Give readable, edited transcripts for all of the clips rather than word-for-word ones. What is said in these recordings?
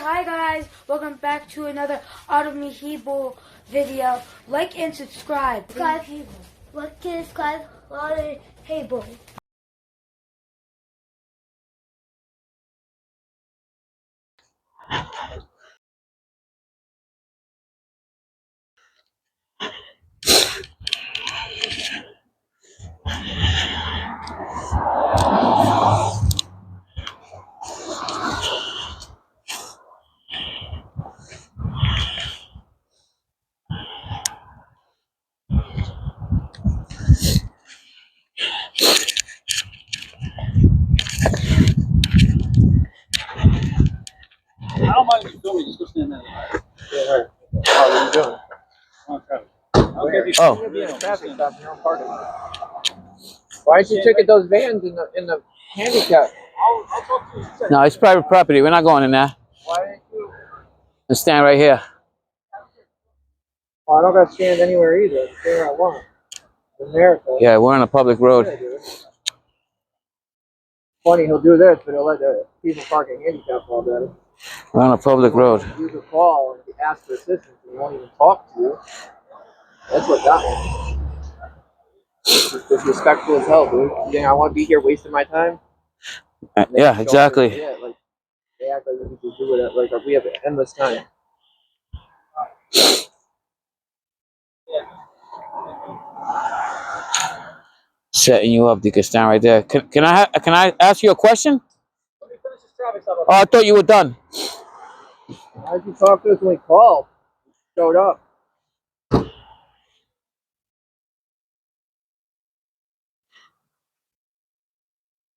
hi guys, welcome back to another Autumn Hebo video. Like and subscribe. Like and subscribe Autumn Hebo. I don't mind if you filming, just go stand there. Yeah, right. Oh, what are you doing? Oh, you're being a traffic stop in your own parking lot. Why'd you ticket those vans in the handicap? I'll talk to you. No, it's private property. We're not going in there. Why didn't you? Let's stand right here. Oh, I don't got to stand anywhere either. I stand where I want. In America. Yeah, we're on a public road. Yeah, funny, he'll do this, but he'll let the people parking handicap all day. We're on a public road. You could call and ask for assistance and he won't even talk to you. That's what got me. Disrespectful as hell, dude. You think I want to be here wasting my time? Yeah, exactly. Yeah, like they act like we can do it. Like we have endless time. Setting you up. You can stand right there. Can I ask you a question? Let me finish this traffic stop. Oh, I thought you were done. Why'd you talk to us when we called? Showed up.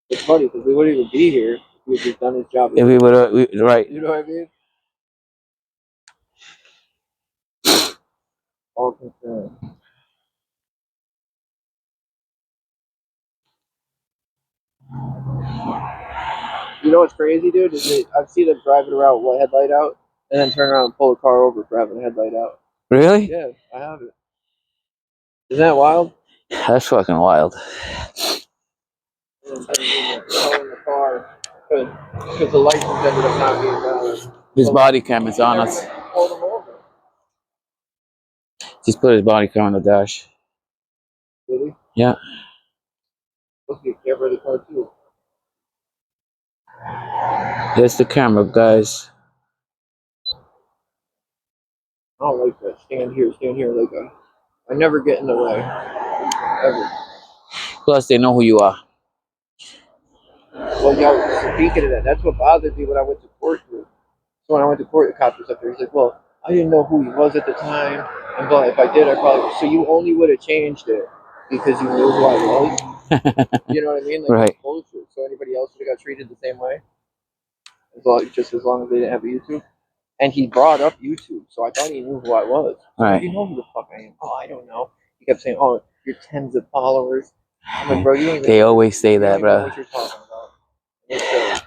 It's funny because we wouldn't even be here if we had just done his job. If we would, right? You know what I mean? All concerned. You know what's crazy, dude? I've seen them driving around with one headlight out and then turn around and pull the car over for having a headlight out. Really? Yeah, I have it. Isn't that wild? That's fucking wild. And towing the car because the license ended up not being valid. His body cam is on us. Pulled him over. Just put his body cam on the dash. Did he? Yeah. Supposed to be a camera of the car too. There's the camera, guys. I don't like that. Stand here like I never get in the way. Ever. Plus, they know who you are. Well, yo, speaking of that, that's what bothered me when I went to court. So when I went to court, the cop was up there. He's like, well, I didn't know who he was at the time. And but if I did, I probably... So you only would have changed it because you knew who I was? You know what I mean? Like, Right. So anybody else would have got treated the same way? Just as long as they didn't have a YouTube. And he brought up YouTube, so I thought he knew who I was. Right. You know who the fuck I am? Oh, I don't know. He kept saying, oh, you're tens of followers. I'm like, bro, you don't even... They always say that, bro. Know what you're talking about.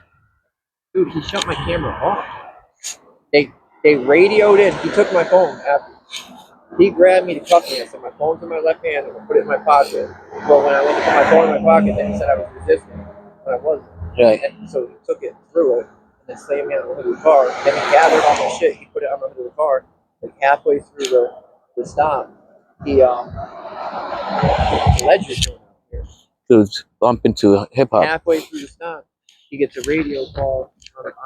Dude, he shut my camera off. They radioed in. He took my phone after. He grabbed me to cuff me. I said, my phone's in my left hand. I'm going to put it in my pocket. But when I went to put my phone in my pocket, then he said I was resisting. But I wasn't. Right. And so he took it through it. And then slammed me on the hood of the car. Then he gathered all my shit. He put it on the hood of the car. Like halfway through the stop, he ledger came out here. Dudes bump into hip hop. Halfway through the stop, he gets a radio call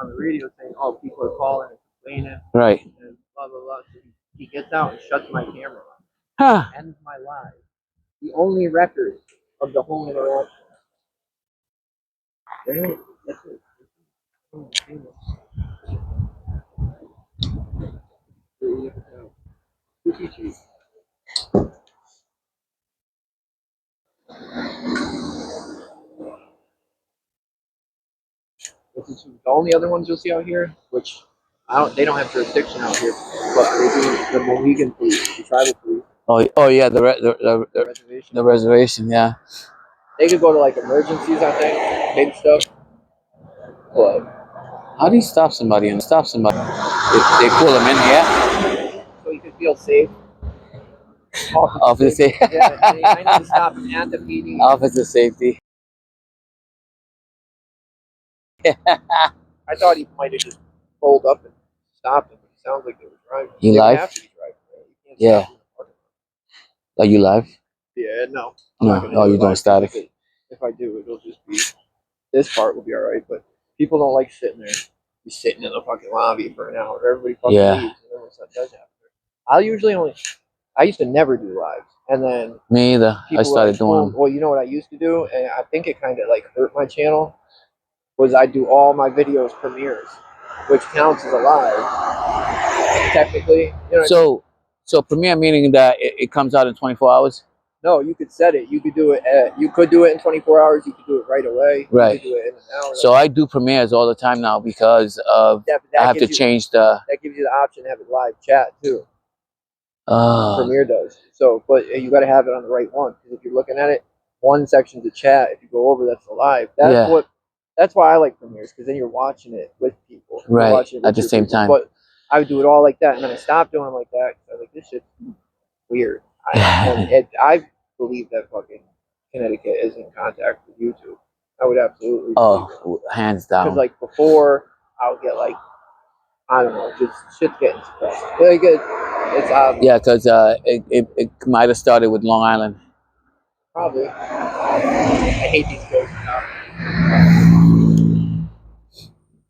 on the radio saying, oh, people are calling and complaining. Right. And blah, blah, blah. So he gets out and shuts my camera off. Huh. Ends my live. The only record of the whole interaction. Damn, that's it. Oh, who teach you? The only other ones you'll see out here, which they don't have jurisdiction out here, but they do the Mohegan police, the tribal police. Oh yeah, the Reservation. The reservation, yeah. They could go to like emergencies, I think, big stuff. But How do you stop somebody and stop somebody? They pull them in, yeah. So you can feel safe. Officer safety. Yeah, I need to stop him at the PD. Officer safety. I thought he might have just rolled up and stopped them. It sounds like they were driving. You they live? Have to be driving. You can't Yeah. stop them in the parking Are you live? lot. Yeah, no. I'm No. not gonna Oh, do you're it doing live, static. if I do, it'll just be this part will be all right. But people don't like sitting there. You're sitting in the fucking lobby for an hour. Everybody fucking Yeah. leaves, and then when something does happen, I used to never do lives, and then Me either. I people started like, well, doing. well, you know what I used to do, and I think it kind of like hurt my channel. Was I do all my videos premieres, which counts as a live, technically. You know what I mean? So premiere meaning that it comes out in 24 hours. No, you could set it. You could do it. You could do it in 24 hours. You could do it right away. Right. You could do it in an hour. So I do premieres all the time now because of that I have to gives you, change the. That gives you the option to have a live chat too. Uh, Premiere does. So, but you got to have it on the right one, because if you're looking at it, one section's a chat. If you go over, that's a live. That's why I like premieres, because then you're watching it with people. You're right. watching it with At the your same people. time. But I would do it all like that, and then I stopped doing them like that. I was like, this shit's weird. I believe that fucking Connecticut is in contact with YouTube. I would absolutely. Oh, hands down. Because like before, I would get like, I don't know, just shit's getting suppressed. Very good. It's obvious. Yeah, because it might have started with Long Island. Probably. I hate these ghosts now.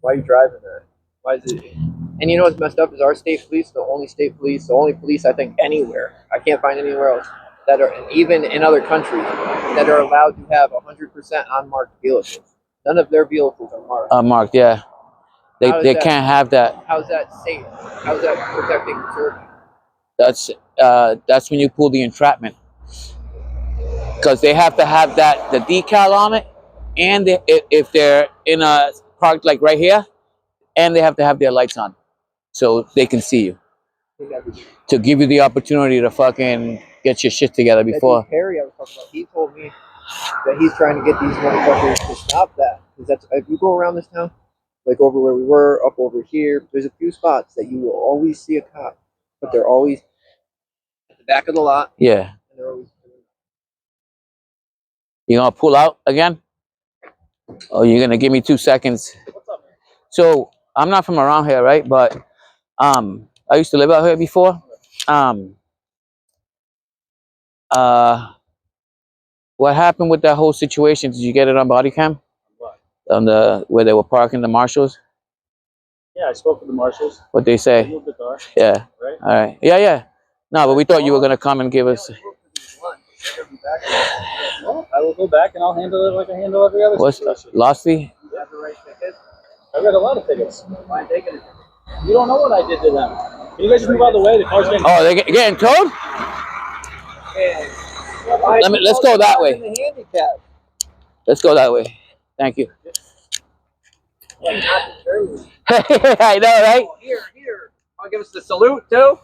Why are you driving that? Why is it? And you know what's messed up is our state police, the only police I think anywhere. I can't find anywhere else that are, even in other countries, that are allowed to have 100% unmarked vehicles. None of their vehicles are marked. Marked, yeah. They can't have that. How's that safe? How's that protecting the That's when you pull the entrapment. Because they have to have the decal on it, and if they're in a park like right here, and they have to have their lights on, so they can see you. To give you the opportunity to fucking get your shit together before. Harry, I was talking about, he told me that he's trying to get these motherfuckers to stop that. Because that's, if you go around this town, like over where we were, up over here, there's a few spots that you will always see a cop, but they're always at the back of the lot. Yeah. And they're always. You gonna pull out again? Oh, you're gonna give me 2 seconds. What's up, man? So I'm not from around here, right? But I used to live out here before. What happened with that whole situation? Did you get it on body cam? What? On where they were parking the marshals? Yeah, I spoke with the marshals. What they say? They moved the car. Yeah. Right? All right. Yeah. No, but we thought you were gonna come and give us. Well, I will go back and I'll handle it like I handle every other situation. Losty? I read a lot of tickets. You don't know what I did to them. Can you guys just move out of the way? The car's getting. Oh, they're getting towed? Let's go that way. Let's go that way. Thank you. I know, right? Here. I'll give us the salute too.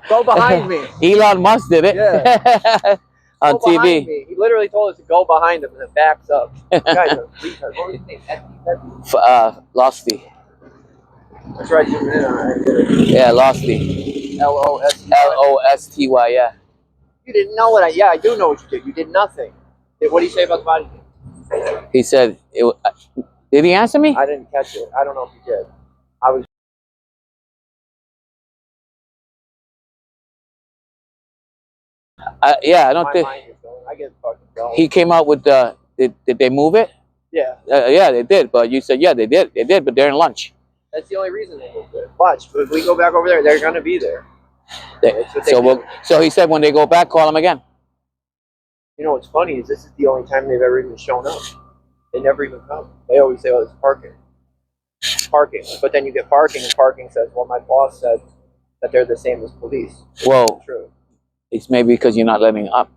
Go behind me. Elon Musk did it. Yeah. On Go behind TV. me. He literally told us to go behind him and then backs up. Guys, what was his name? Losty. That's right, zoom in on it. Yeah, Losty. Losty, yeah. You didn't know what I do know what you did. You did nothing. What did he say about the body? He said, did he answer me? I didn't catch it. I don't know if he did. I was. Yeah, I don't think. I get fucking going. He came out with the. Did they move it? Yeah. Yeah, they did. But you said, yeah, they did. They did, but they're in lunch. That's the only reason they moved it. Watch. If we go back over there, they're going to be there. So he said when they go back, call him again. You know what's funny is this is the only time they've ever even shown up. They never even come. They always say, oh, it's parking. Parking. But then you get parking, and parking says, well, my boss said that they're the same as police. Whoa. True. It's maybe because you're not letting up.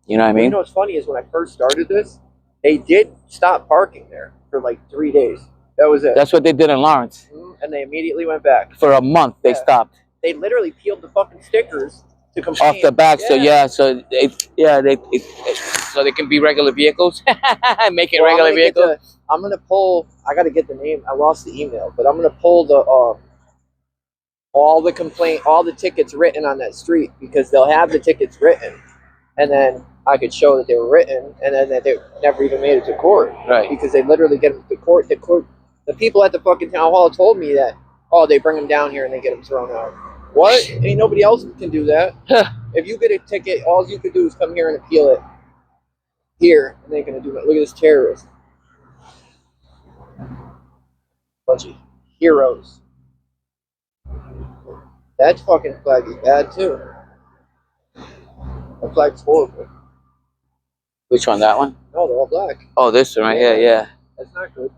You know what I mean? You know what's funny is when I first started this, they did stop parking there for like 3 days. That was it. That's what they did in Lawrence. And they immediately went back. For a month, they stopped. They literally peeled the fucking stickers to complain. Off the back, so so they can be regular vehicles. Make it regular vehicles. I'm gonna pull. I gotta get the name. I lost the email, but I'm gonna pull the all the tickets written on that street, because they'll have the tickets written, and then I could show that they were written, and then that they never even made it to court. Right. Because they literally get them to court. The people at the fucking town hall told me that Oh, they bring them down here and they get them thrown out. What? Ain't nobody else can do that. If you get a ticket, all you could do is come here and appeal it. Here, and they're gonna do that. Look at this terrorist. Bunch of heroes. That fucking flag is bad too. That flag's horrible. Which one? That one? No, they're all black. Oh, this one right here. Yeah. That's not good.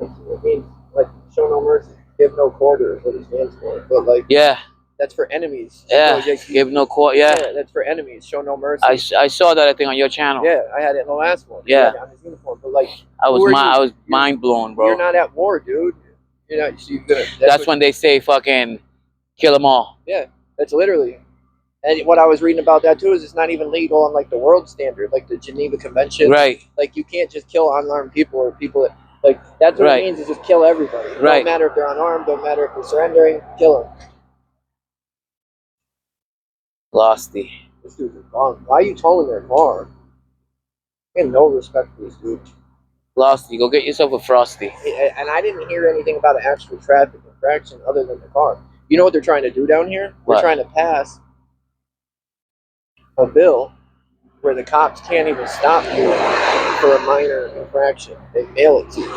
It means like show no mercy, give no quarter is what it stands for. But like, Yeah. that's for enemies. Yeah. So, like, Give no court. Yeah. that's for enemies. Show no mercy. I saw that I think on your channel. Yeah, I had it in the last one. Yeah. On his uniform, but like, I was mind blown, bro. You're not at war, dude. You're not. You're gonna, that's when they say fucking kill them all. Yeah, that's literally. And what I was reading about that too is it's not even legal on like the world standard, like the Geneva Convention. Right. Like you can't just kill unarmed people or people that like that's what it means is just kill everybody. It Right. Don't matter if they're unarmed. Don't matter if they're surrendering. Kill them. Losty. This dude's gone. Why are you towing their car? I have no respect for this dude. Losty. Go get yourself a Frosty. And I didn't hear anything about an actual traffic infraction other than the car. You know what they're trying to do down here? What? They're trying to pass a bill where the cops can't even stop you for a minor infraction. They mail it to you.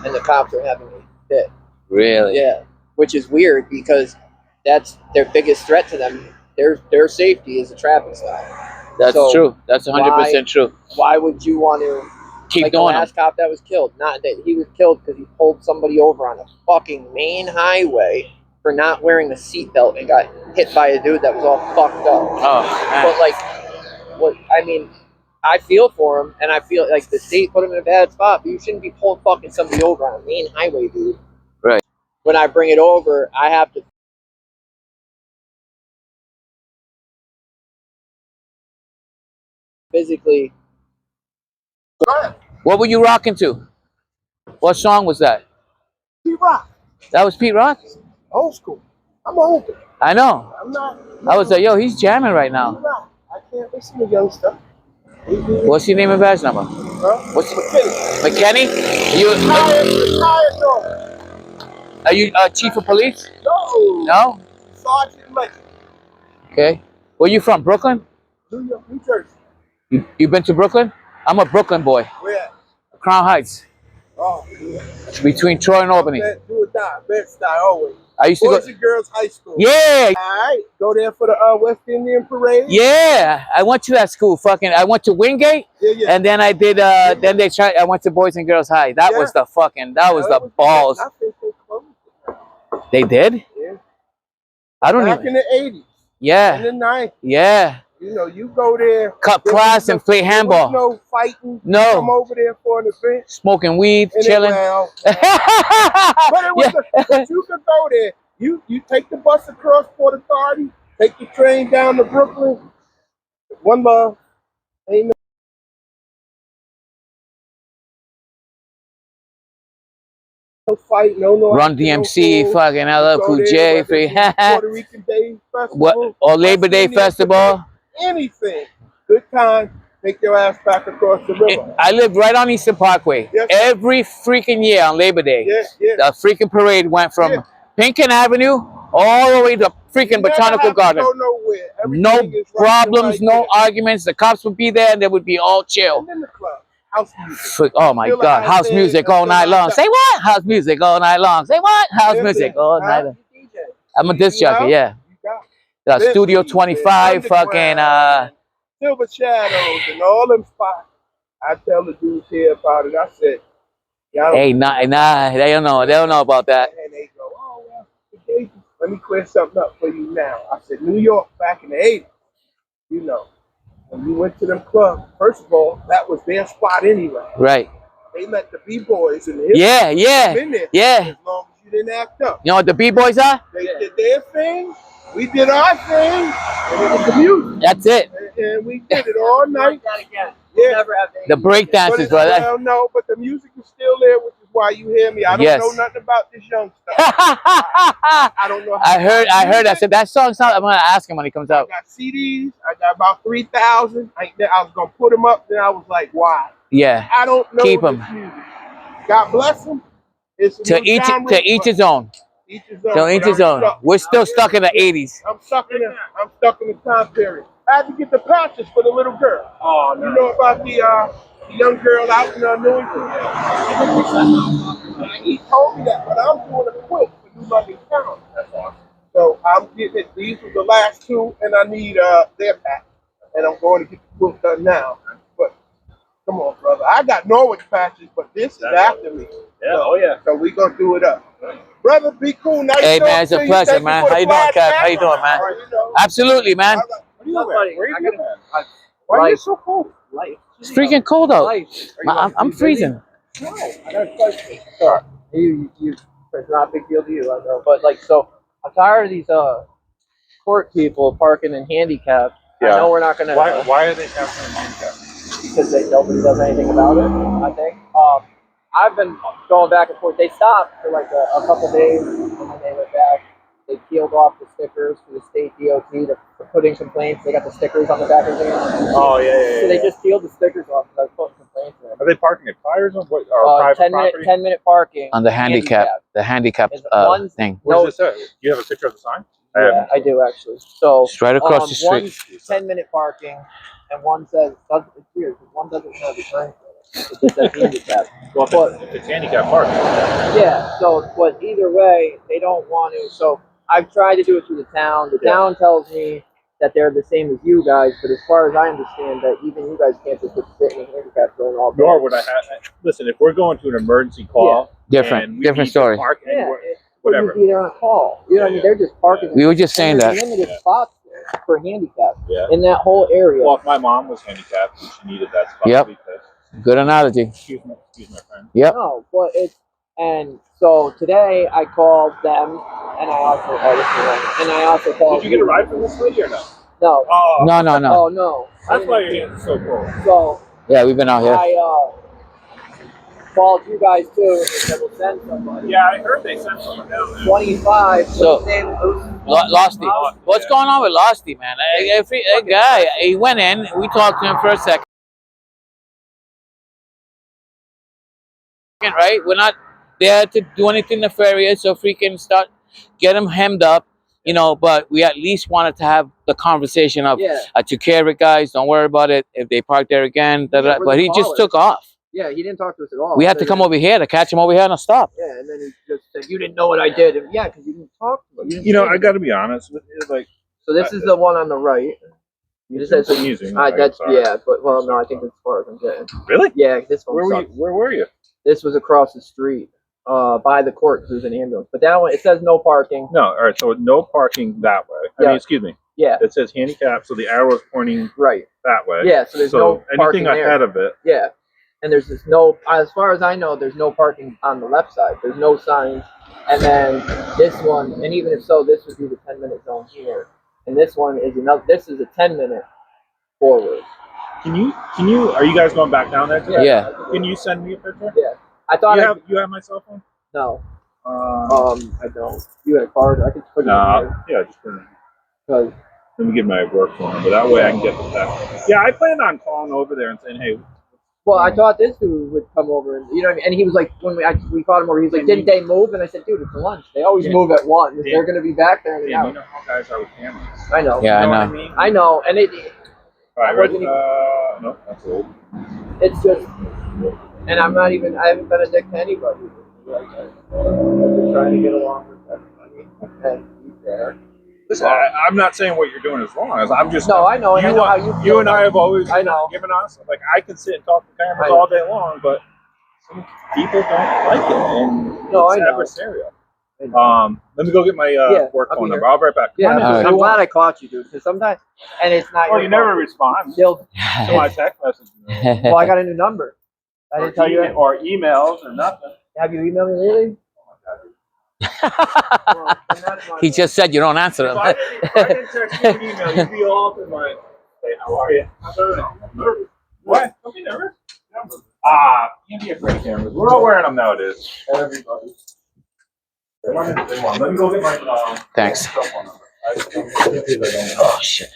And the cops are having a fit. Really? Yeah. Which is weird because that's their biggest threat to them. Their safety is a traffic stop. That's So true. That's 100% true. Why would you want to Keep like doing the last cop that was killed? Not that he was killed because he pulled somebody over on a fucking main highway for not wearing the seatbelt and got hit by a dude that was all fucked up. Oh, man. But like, what I mean, I feel for him, and I feel like the state put him in a bad spot. But you shouldn't be pulling fucking somebody over on a main highway, dude. Right. When I bring it over, I have to physically. What were you rocking to? What song was that? Pete Rock, That was Pete Rock? old school. I'm older. I know. I'm not. I was like, yo, he's jamming right Pete now. Rock. I can't listen to young stuff. What's your name and badge number? Huh? What's McKinney. McKenny? You Retired dog. are you chief of police? No. No? Sergeant Legend. Okay. Where you from? Brooklyn? New York, New Jersey. You been to Brooklyn? I'm a Brooklyn boy. Where at? Crown Heights. Oh, yeah. Between Troy and Albany. Do or die. Bed-Stuy, always. I used to Boys go. and Girls High School. Yeah. All right. Go there for the West Indian Parade. Yeah. I went to that school. I went to Wingate. Yeah, yeah. And then I did then I went to Boys and Girls High. That was the the balls. I think they closed. They did? Yeah. I don't Back even in the 80s. In Yeah. the 90s. Yeah. You know, you go there. Cut there class was and play there was handball. no fighting. No. You come over there for an event. Smoking weed, And chilling. But it was but you could go there. You take the bus across Port Authority, take the train down to Brooklyn. One love. Ain't no fight, no Run action, no DMC, fool. fucking LL Go Cool there, J, whether free. it's Puerto Rican Day Festival, What? Or Labor Day West Indian Festival. anything. Good time. Take your ass back across the river. I lived right on Eastern Parkway. Yes. Every freaking year on Labor Day, Yeah. the freaking parade went from Pinkin Avenue all the way to freaking You never Botanical have to Garden. go nowhere. No Everything is right problems, there, no right arguments. The cops would be there and they would be all there. chill. And then the club, house music. Oh my Feel like God, I house said, music all feel night like long. that. Say what? House music all night long. Say what? House Listen, music all night long. you DJ. I'm a disc jockey, yeah. You got The Studio Listen, 25, fucking Underground, Silver Shadows and all them spots. I tell the dudes here about it. I said, y'all Hey, nah, they don't know. They don't know about that. And they go, oh, well, okay, let me clear something up for you now. I said, New York back in the 80s, you know, when you went to them clubs, first of all, that was their spot anyway. Right. They let the B-boys in the hip Yeah. in there Yeah. as long as you didn't act up. You know what the B-boys are? They did their thing, we did our thing, and it was the music. That's it. And we did it all night. again. Yeah. Never have The break dances, brother. Well, no, but the music is still there, which is why you hear me. I don't Yes. know nothing about this young stuff. I don't know. I heard. I said that song's not. I'm gonna ask him when he comes I out. got CDs. I got about 3,000. I was gonna put them up. Then I was like, why? Yeah. I don't know Keep this 'em. music. God bless them. It's a To new each genre, to each but his own. each his own. To each But his I'm own. stuck. We're still stuck in the 80s. I'm stuck in the time period. I had to get the patches for the little girl. Oh, no. You know about the young girl out in Norwich? He told me that, but I'm doing a quilt for New London County. That's awesome. So I'm getting it. These were the last two, and I need their patch. And I'm going to get the quilt done now. But come on, brother. I got Norwich patches, but this is after me. Yeah, oh yeah. So we gonna do it up. Brother, be cool. Nice Hey man, it's a talking to you. pleasure, Thank you man. for How the you doing, Cap? How you flashback. doing, man? All right, you know. Absolutely, man. All right. Where are you at? Why are you so cold? It's freaking cold out. I'm freezing. No, I got a question. So, it's not a big deal to you, I know. But, like, so, I'm tired of these court people parking in handicapped. Yeah. I know we're not going to... Why are they parking in handicap? Because nobody does anything about it, I think. I've been going back and forth. They stopped for, like, a couple days, and then they went back. They peeled off the stickers for the state DOT to put in complaints. They got the stickers on the back of the van. Oh, yeah. So they just peeled the stickers off because I was putting complaints in. Are they parking at fires or what? Or private 10-minute parking. On the handicap thing. Where's this at? You have a picture of the sign? Yeah, I do actually. So It's right across the street. One's 10-minute parking, and one says it's weird because one doesn't have a sign. It just says handicap. Well, if it's handicap parking. Yeah. So, but either way, they don't want to. So I've tried to do it through the town. The town tells me that they're the same as you guys, but as far as I understand, that even you guys can't just sit in a handicap zone all day. Nor would I have. Listen, if we're going to an emergency call, Different and we story. Park Yeah, anywhere, whatever. You'd be there on a call. You know what I mean? They're just parking. We were just saying There's that. limited spots there for handicap Yeah. in that whole area. Well, if my mom was handicapped and she needed that spot, Yep. because, Good analogy. excuse my friend. Yep. No, but it's and so today I called them and I also called. Did you get a ride from this lady or no? No. Oh, No. Oh no. that's why your hands are so cold. So Yeah, we've been out here. I called you guys too and they said we'll send somebody. Yeah, I heard they sent someone down there. 25. So- Losty. What's going on with Losty, man? That guy, he went in. We talked to him for a second. Right? We're not there to do anything nefarious or freaking get him hemmed up, you know. But we at least wanted to have the conversation of, I took care of it, guys. Don't worry about it. If they park there again, but he just took off. Yeah, he didn't talk to us at all. We had to come over here to catch him over here on a stop. Yeah, and then he just said, "You didn't know what I did." And yeah, because you didn't talk to me. You know, I got to be honest with you. Like, So this is the one on the right. this is amusing. That's but well, no, I think as far as I'm getting. Really? Yeah, this one. Where were you? This was across the street, by the court. There's an ambulance, but that one it says no parking. No, all right. So no parking that way. I mean, excuse me. Yeah. It says handicap, so the arrow is pointing right that way. Yeah. So there's no parking anything ahead of it. Yeah. And there's just no, as far as I know, there's no parking on the left side. There's no signs. And then this one, and even if so, this would be the 10-minute zone here. And this one is another. This is a 10-minute forward. Can you? Are you guys going back down there today? Yeah. Can you send me a picture? Yeah. I thought you have my cell phone? No. I don't. You had a card. I could put it in there. Yeah, just put it in. Because let me give my work phone number. That way I can get the text. Yeah, I planned on calling over there and saying, hey. Well, I thought this dude would come over and you know what I mean. And he was like, when we caught him over, he was like, "Didn't they move?" And I said, "Dude, it's lunch. They always move at 1. They're going to be back there in an hour." You know how guys are with cameras. I know. Yeah, you know I what know. I mean? I know, and it. All right, ready? No, that's old. It's just, and I haven't been a dick to anybody. I'm just trying to get along with everybody and be there. Listen, I'm not saying what you're doing is wrong. I'm just. No, I know. And I know how you feel. You and I have always given us. Like, I can sit and talk to cameras all day long, but some people don't like it. And it's adversarial. Let me go get my work phone number. I'll be right back. Yeah, Right. I'm glad I caught you, dude. Because sometimes, and it's not. Well, you never respond to my text messages. Well, I got a new number. I didn't tell you. Or emails or nothing. Have you emailed me lately? He just said you don't answer them. If I didn't text you an email, you'd be all up in my, hey, how are you? What? Don't be nervous. Can't be afraid of cameras. We're all wearing them nowadays. Everybody. Let me go get my Thanks. cell phone number. Oh shit.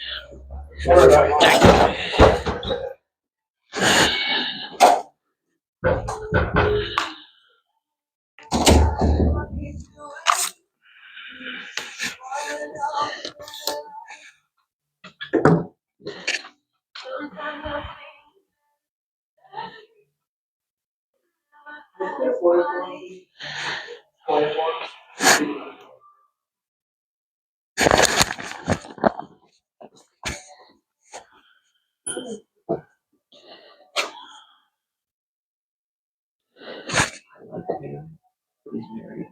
He's married,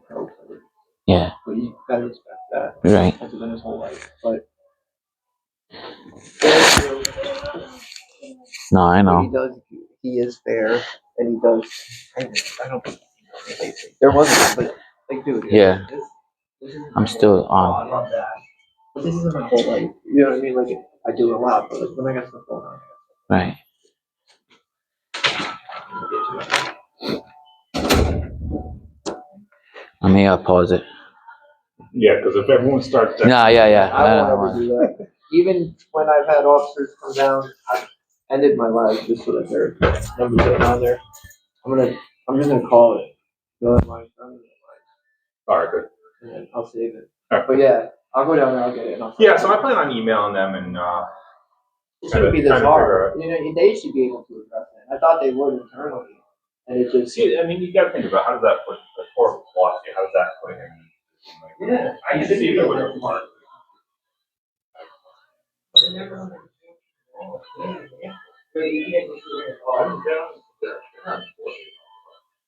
Yeah. but you gotta respect that. Right. That's been his whole life. But No, I what he know. does, he is fair, and he does. I don't. There wasn't, but like, dude. Yeah. This is I'm still I on. love that. But this isn't my whole life. You know what I mean? Like I do a lot, but like when I got stuff going on. Right. Let me pause it. Yeah, because if everyone starts. Yeah, yeah. I don't want to do that. Even when I've had officers come down, I've ended my life just so that they're never getting on there. I'm just gonna call it. Go ahead, Mike. All right, good. And then I'll save it. All right. But yeah, I'll go down there. I'll get it. And I'll Yeah, so I plan on emailing them and it shouldn't be this hard. You know, they should be able to address it. I thought they would internally, and it just. see. I mean, you got to think about how does that put the horrible philosophy? How does that put him? Like, Yeah, I can see if it would have worked.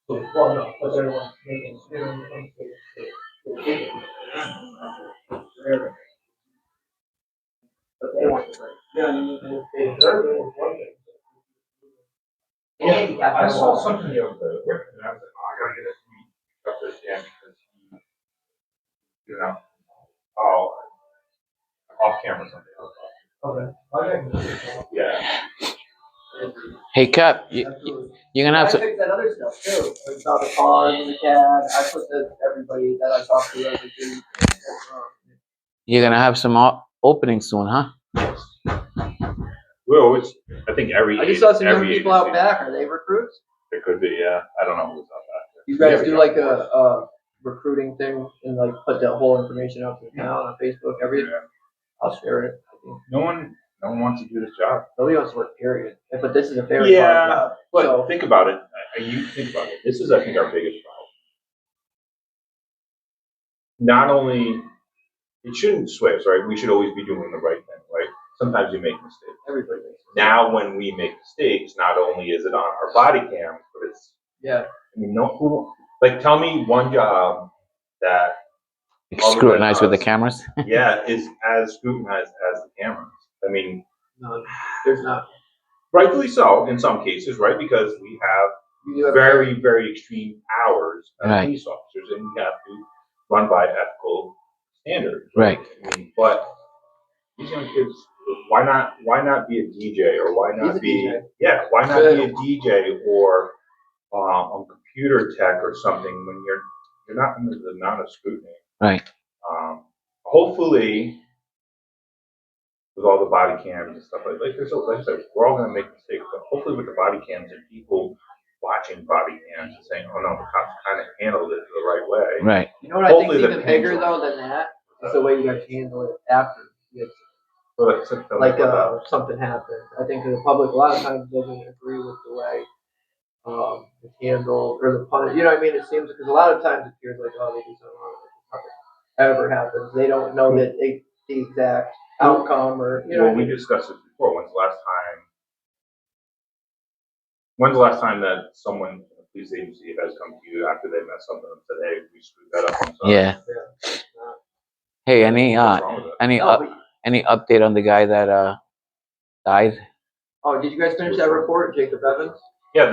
Well, no, but everyone's making. But they want to break. Yeah, they deserve it. Yeah, I saw something the other day, and I was like, oh, I gotta get it. Got this jam because he, you know, oh, off camera something. Okay. Yeah. Hey, Cap, you're gonna have I to. fixed that other stuff too. I saw the cars and the cab. I put everybody that I talked to. You're gonna have some openings soon, huh? We always, I think I just saw some young people out back. Are they recruits? It could be, yeah. I don't know who's out back. You guys do like a recruiting thing and like put that whole information out to the town on Facebook, everything. Yeah. I'll share it. I think. No one wants to do this job. Nobody wants to work, period. But this is a very Yeah, hard job. but So, think about it. You think about it. This is, I think, our biggest problem. Not only, it shouldn't switch, right? We should always be doing the right thing, right? Sometimes you make mistakes. everybody makes mistakes. Now, when we make mistakes, not only is it on our body cams, but it's, Yeah. I mean, like, tell me one job that Scrutinized with the cameras. yeah, is as scrutinized as the cameras. I mean, None. There's not. rightfully so in some cases, right? Because we have very, very extreme powers as Right. police officers, and we have to run by ethical standards. Right. I mean, but these young kids, why not be a DJ, or why not be why not be a DJ or a computer tech or something when you're not under the amount of scrutiny. Right. Hopefully, with all the body cams and stuff like I said, we're all going to make mistakes, but hopefully with the body cams and people watching body cams and saying, oh no, the cops kind of handled it the right way. Right. You know what I think is even bigger though than that is the way you guys handle it after. Like something happens. I think the public a lot of times doesn't agree with the way it's handled or the punish. You know what I mean? It seems because a lot of times it feels like they do something wrong. Nothing ever happens. They don't know that the exact outcome or you know. Well, we discussed this before. When's the last time that someone in the police agency has come to you after they messed something up and said, "Hey, we screwed that up"? I'm sorry. Yeah. Hey, any update on the guy that died? Oh, did you guys finish that report, Jacob Evans? Yeah,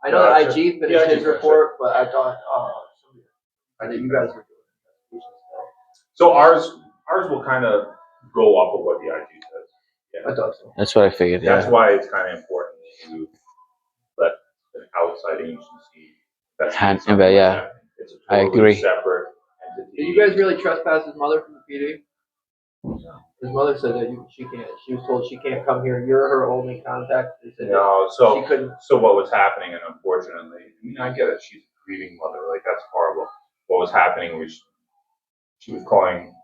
I know that IG finished his report, but I thought, I know you guys were doing it. So ours will kind of go off of what the IG says. Yeah. I thought so. That's what I figured. That's Yeah. why it's kind of important to let an outside agency investigate something like that. It's a totally I agree. separate entity. Did you guys really trespass his mother from the PD? His mother said that she can't. She was told she can't come here. You're her only contact. They said No, she couldn't. So what was happening, and unfortunately, I mean, I get it. She's a grieving mother. Like that's horrible. What was happening was she was calling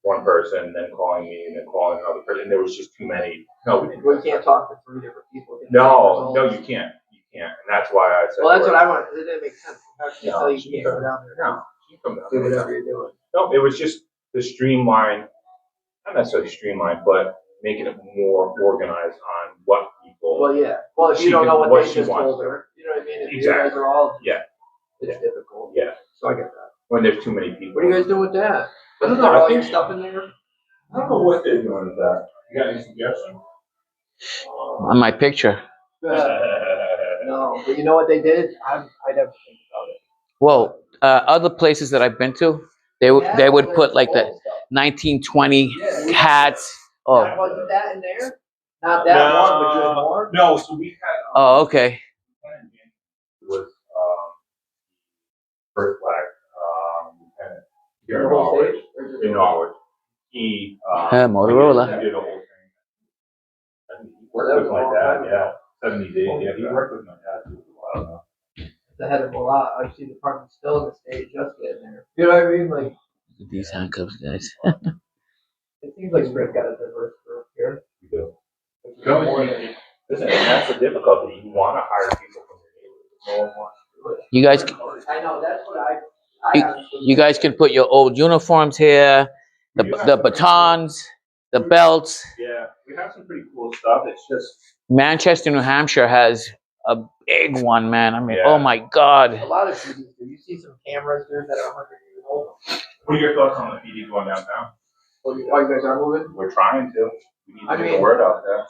one person, then calling me, and then calling another person. And there was just too many. No, we didn't. We can't talk to 3 different people. No, you can't. You can't. And that's why I said. Well, that's what I wanted. It didn't make sense. How can you No, tell you she can't can. go down there? No, she can come down Do there. whatever you're doing. No, it was just the streamline, not necessarily streamline, but making it more organized on what people. Well, yeah. Well, if She you don't know can- what what they she just wants. told her, you know what I mean? If you Exactly. guys are all, Yeah. it's difficult. Yeah. So I get that. When there's too many people. What are you guys doing with that? I don't Isn't know, there I all your think- stuff in there? I don't know what they're doing with that. You got any suggestions? On my picture. No, but you know what they did? I'd have to think about it. Well, other places that I've been to, they would put like the 1920 cats. Oh. Oh, Wasn't that in there? Not that one, but you had more? No, so we had. oh, okay. Was first black lieutenant here The in whole Norwich. stage? Or just- In Norwich, he Motorola. He did a whole thing. I think he worked with my dad. Yeah, 70 days. Yeah, he worked with my dad too for a while now. It's ahead of a lot. I see the department still in the stage just getting there. You know what I mean? Like, These handcuffs, guys. it seems like Sprint's got a diverse group here. We do. You can always be, listen, and that's the difficulty. You want to hire people from your neighborhood. No one wants to do it. You guys, I know, that's what I you guys can put your old uniforms here, the batons, the belts. Yeah, we have some pretty cool stuff. It's just. Manchester, New Hampshire has a big one, man. I mean, Yeah. oh my God. A lot of cities do. You see some cameras there that are 100 years old. What are your thoughts on the PD going downtown? Oh, you guys are moving? We're trying to. We need to I get mean- the word out there.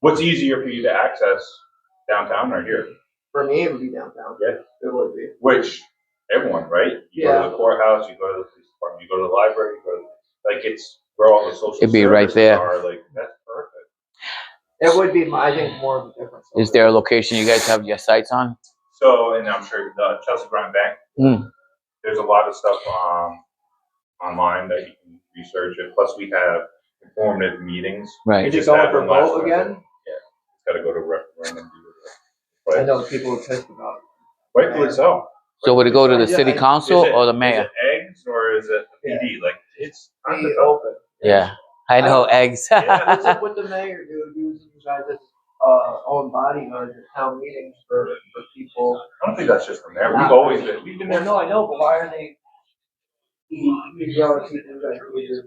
What's easier for you to access, downtown or here? For me, it would be downtown. Yeah. It would be. Which, everyone, right? You go Yeah. to the courthouse, you go to the police department, you go to the library, you go to, like, it's where all the social It'd be right services there. are, like, that's perfect. It would be, I think, more of a difference. Is there a location you guys have your sights on? So, and I'm sure the Chelsea Grind Bank, Mm. there's a lot of stuff online that you can research it. Plus, we have informative meetings. Right. Is it just going had for one last vote Wednesday. again? Yeah, it's got to go to referendum. I know people are pissed about it. Rightfully so. So would it go to the city council or the Is mayor? it eggs or is it the PD? Like, it's time to Be vote. open. Yeah, I know eggs. What's up with the mayor, dude? Using you guys as own body or the town meetings for people. I don't think that's just from there. We've always been. We've been Well, there. no, I know, but why are they? He's yelling at people that do your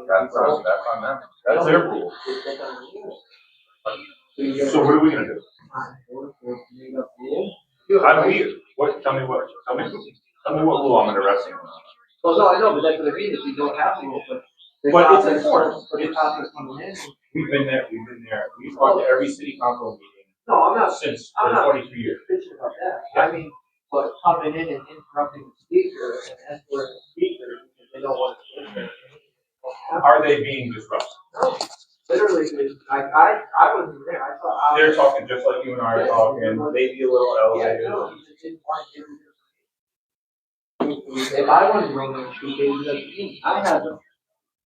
That's on them. That's their rule. So what are we gonna do? How do we? What? Tell me what rule I'm interested in. Well, no, I know, but that's what I mean. If you don't have to, but But it's important. the cops are coming in. We've been there. We've talked to every city council meeting No, I'm not since I'm for not- 23 years. bitching about that. I mean, but coming in and interrupting the speaker and escorting the speaker because they don't want to. Are they being disruptive? No, literally, I wasn't there. I thought. They're talking just like you and I are talking, maybe a little elevated. Yeah, no, he just didn't want to give If I wanted to bring them speaking, I have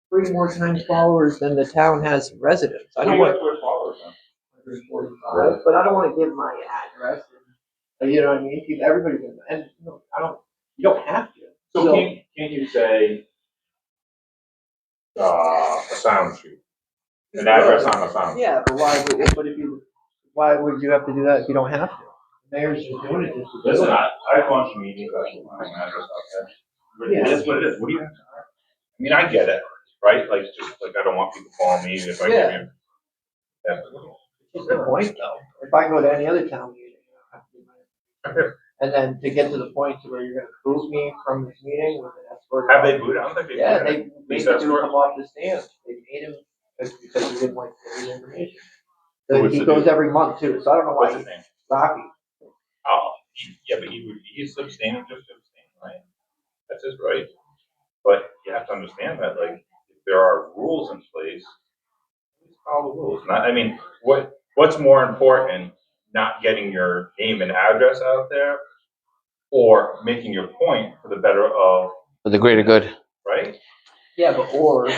3 more times followers than the town has residents. I don't want. followers now. 145, but I don't want to give my address. And, you know what I mean? Keep everybody in, and no, I don't. You don't have to. So can you say a sound sheet, an address on a sound sheet? Yeah, but why would you have to do that if you don't have to? The mayor's just doing it just because. Listen, I've gone to meetings, I put my address out there. But it is what it is. What do you have to hide? I mean, I get it, right? Like, just like I don't want people calling me if I give you. Yeah. It's the point though. If I go to any other town meeting, I have to do my. And then to get to the point to where you're gonna boot me from this meeting with an escort. Have they booed? I don't think they. Yeah, booed they him. made Police the dude escort? come off the stand. They made him because he didn't like his information. So What's he the goes dude? every month too, so I don't know What's why his he's name? Rocky. Oh, yeah, but he's abstaining just to abstain, right? That's his right. But you have to understand that, like, if there are rules in place, please follow the rules. Not, I mean, what's more important, not getting your name and address out there, or making your point for the better of, For the greater good. right? Yeah, but or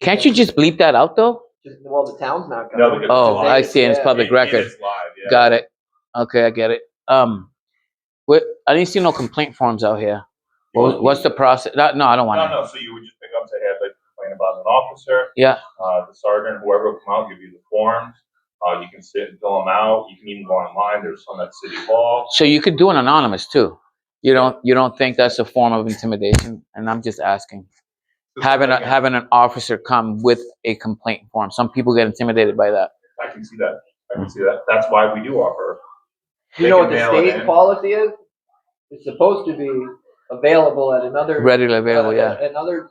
Can't you just bleep that out though? just well, the town's not No, gonna. because Oh, it's I live. see. It's Yeah. public And record. it's live, yeah. Got it. Okay, I get it. I didn't see no complaint forms out here. What's the process? No, I don't want to. No. So you would just pick up, say, hey, I'd like to complain about an officer. Yeah. The sergeant, whoever will come out, give you the forms. You can sit and fill them out. You can even go online. There's some at City Hall. So you could do an anonymous too. You don't think that's a form of intimidation? And I'm just asking. Having an officer come with a complaint form. Some people get intimidated by that. I can see that. That's why we do offer. You know what the state policy is? It's supposed to be available at another Readily available, yeah. Another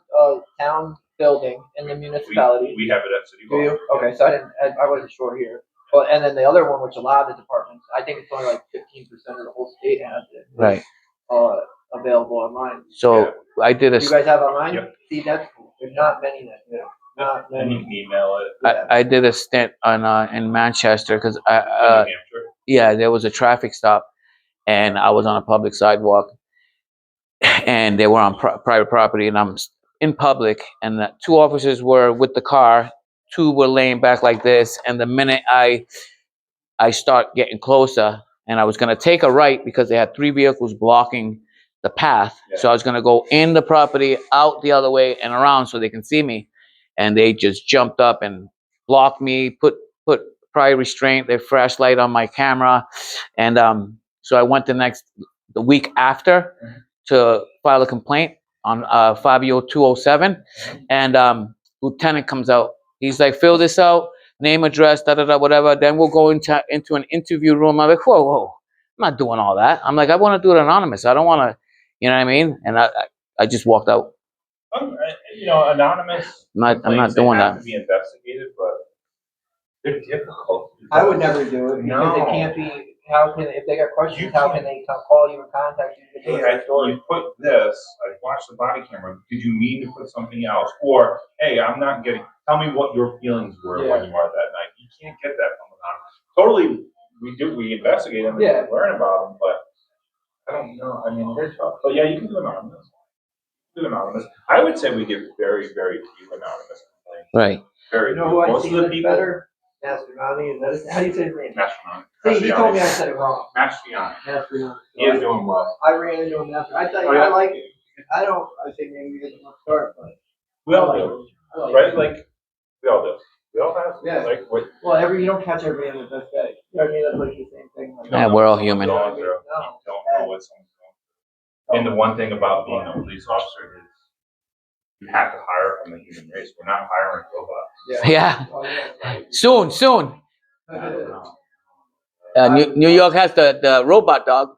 town building in the municipality. We have it at City Hall. Do you? Okay, so I wasn't sure here. But and then the other one, which a lot of the departments, I think it's only like 15% of the whole state has it. Right. Available online. So I did You guys have online? Yep. See, that's cool. There's not many that do. Not many. And you can email it. I did a stint on in Manchester because there was a traffic stop and I was on a public sidewalk and they were on private property and I'm in public and the two officers were with the car, two were laying back like this, and the minute I start getting closer and I was going to take a right because they had three vehicles blocking the path. So I was going to go in the property, out the other way and around so they can see me. And they just jumped up and blocked me, put prior restraint, their flashlight on my camera. And so I went the week after to file a complaint on 50207. And lieutenant comes out. He's like, fill this out, name, address, whatever. Then we'll go into an interview room. I'm like, whoa, I'm not doing all that. I'm like, I want to do it anonymous. I don't want to, you know what I mean? And I just walked out. Anonymous. I'm not doing that. Have to be investigated, but they're difficult. I would never do it because it can't be. How can if they got questions? How can they call you and contact you? Hey, you put this. I watched the body camera. Did you mean to put something else? Or hey, I'm not getting. Tell me what your feelings were when you are that night. You can't get that from anonymous. Totally, we investigate them and learn about them, but I don't know. I mean, they're tough. But yeah, you can do anonymous. I would say we get very, very few anonymous complaints. Right. Very few. Most of the people. Better? Mastriani, how do you say his name? Mastriani. See, he told me I said it wrong. Mastriani. He is doing well. I ran into him after. I thought I like it. I think maybe we get a start, but we all do, right? Like we all do. We all have. Yeah. Well, you don't catch everybody on the best day. You know what I mean? That's like the same thing. Yeah, we're all human. You don't know what someone's going through. And the one thing about being a police officer is you have to hire from the human race. We're not hiring robots. Yeah. Soon. New York has the robot dog.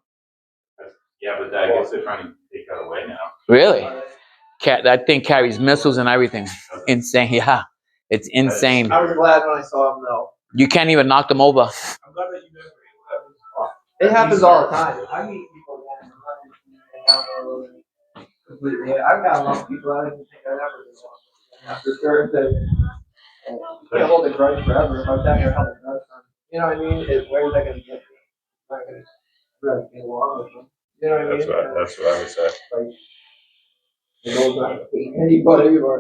Yeah, but I guess they're trying to take that away now. Really? That thing carries missiles and everything. Insane. Yeah. It's insane. I was glad when I saw him though. You can't even knock them over. I'm glad that you guys were able to. It happens all the time. I meet people completely. I've got a lot of people I didn't think I'd ever do. After certain things, you can't hold a grudge forever. If I'm down here holding a grudge, you know what I mean? Where is that going to get me? I'm not going to really get along with them. You know what I mean? That's what I would say. Like, it goes on anybody or